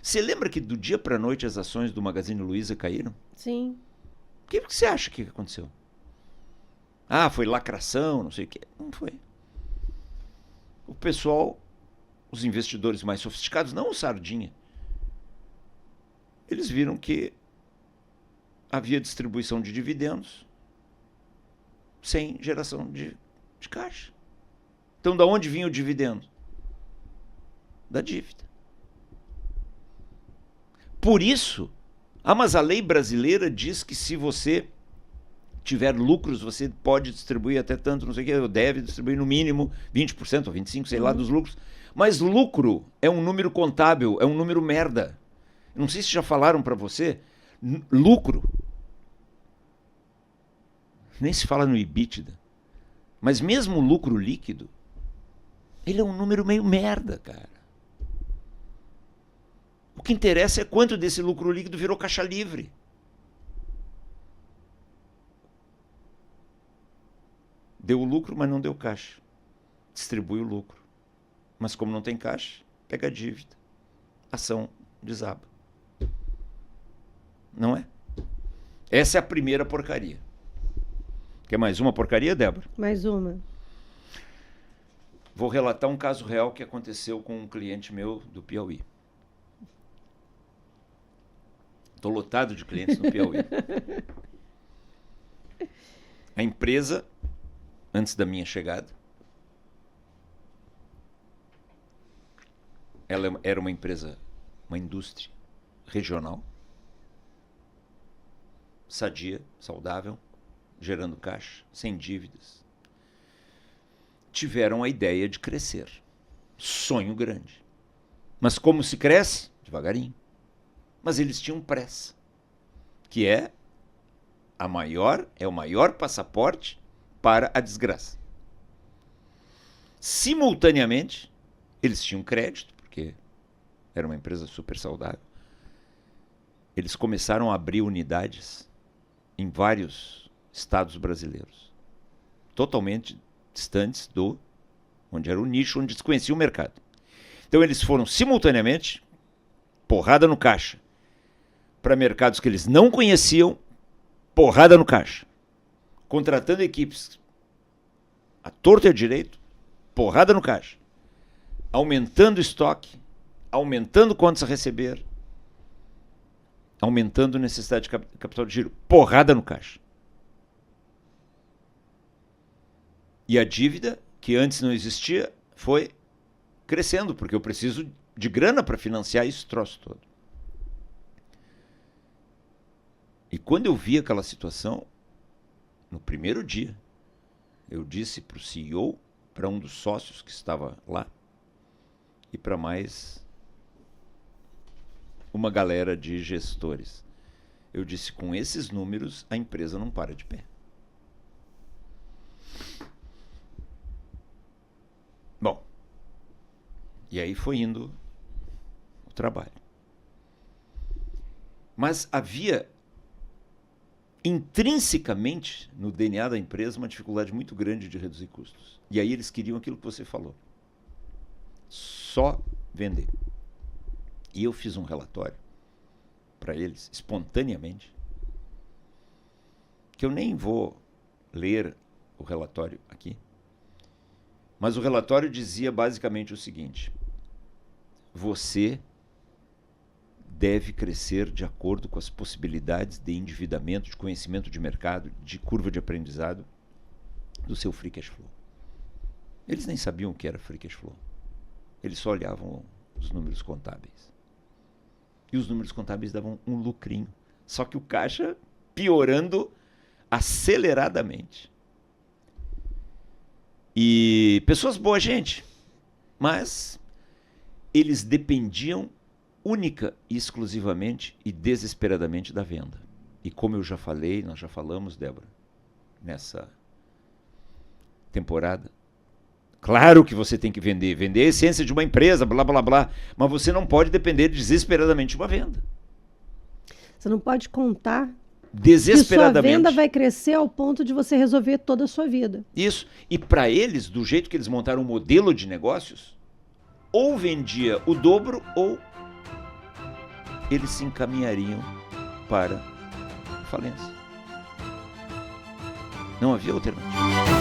Você lembra que do dia para a noite as ações do Magazine Luiza caíram? Sim. O que você acha que aconteceu? Ah, foi lacração, não sei o quê. Não foi. O pessoal, os investidores mais sofisticados, não o Sardinha, eles viram que havia distribuição de dividendos sem geração de caixa. Então, da onde vinha o dividendo? Da dívida. Por isso, mas a lei brasileira diz que se você tiver lucros, você pode distribuir até tanto, não sei o que, deve distribuir no mínimo 20% ou 25%, sei lá, dos lucros. Mas lucro é um número contábil, é um número merda. Não sei se já falaram para você, lucro, nem se fala no EBITDA, mas mesmo o lucro líquido, ele é um número meio merda, cara. O que interessa é quanto desse lucro líquido virou caixa livre. Deu o lucro, mas não deu caixa. Distribui o lucro. Mas como não tem caixa, pega a dívida. Ação desaba. Não é? Essa é a primeira porcaria. Quer mais uma porcaria, Débora? Mais uma. Vou relatar um caso real que aconteceu com um cliente meu do Piauí. Estou lotado de clientes no Piauí. A empresa, antes da minha chegada, ela era uma empresa, uma indústria regional, sadia, saudável, gerando caixa, sem dívidas. Tiveram a ideia de crescer. Sonho grande. Mas como se cresce? Devagarinho. Mas eles tinham pressa, que é o maior passaporte para a desgraça. Simultaneamente, eles tinham crédito, porque era uma empresa super saudável. Eles começaram a abrir unidades em vários estados brasileiros, totalmente distantes do onde era o nicho, onde desconhecia o mercado. Então eles foram simultaneamente, porrada no caixa, para mercados que eles não conheciam, porrada no caixa. Contratando equipes à torto e à direito, porrada no caixa. Aumentando o estoque, aumentando contas a receber, aumentando necessidade de capital de giro, porrada no caixa. E a dívida, que antes não existia, foi crescendo, porque eu preciso de grana para financiar esse troço todo. E quando eu vi aquela situação, no primeiro dia, eu disse para o CEO, para um dos sócios que estava lá, e para mais uma galera de gestores, eu disse, com esses números, a empresa não para de pé. Bom, e aí foi indo o trabalho. Mas havia intrinsecamente no DNA da empresa uma dificuldade muito grande de reduzir custos. E aí eles queriam aquilo que você falou. Só vender. E eu fiz um relatório para eles, espontaneamente, que eu nem vou ler o relatório aqui, mas o relatório dizia basicamente o seguinte: você deve crescer de acordo com as possibilidades de endividamento, de conhecimento de mercado, de curva de aprendizado do seu free cash flow. Eles nem sabiam o que era free cash flow. Eles só olhavam os números contábeis. E os números contábeis davam um lucrinho. Só que o caixa piorando aceleradamente. E pessoas boas, gente, mas eles dependiam única e exclusivamente e desesperadamente da venda. E como eu já falei, nós já falamos, Débora, nessa temporada, claro que você tem que vender a essência de uma empresa, blá, blá, blá, mas você não pode depender desesperadamente de uma venda. Você não pode contar desesperadamente. Que sua venda vai crescer ao ponto de você resolver toda a sua vida. Isso. E para eles, do jeito que eles montaram um modelo de negócios, ou vendia o dobro ou eles se encaminhariam para a falência. Não havia alternativa.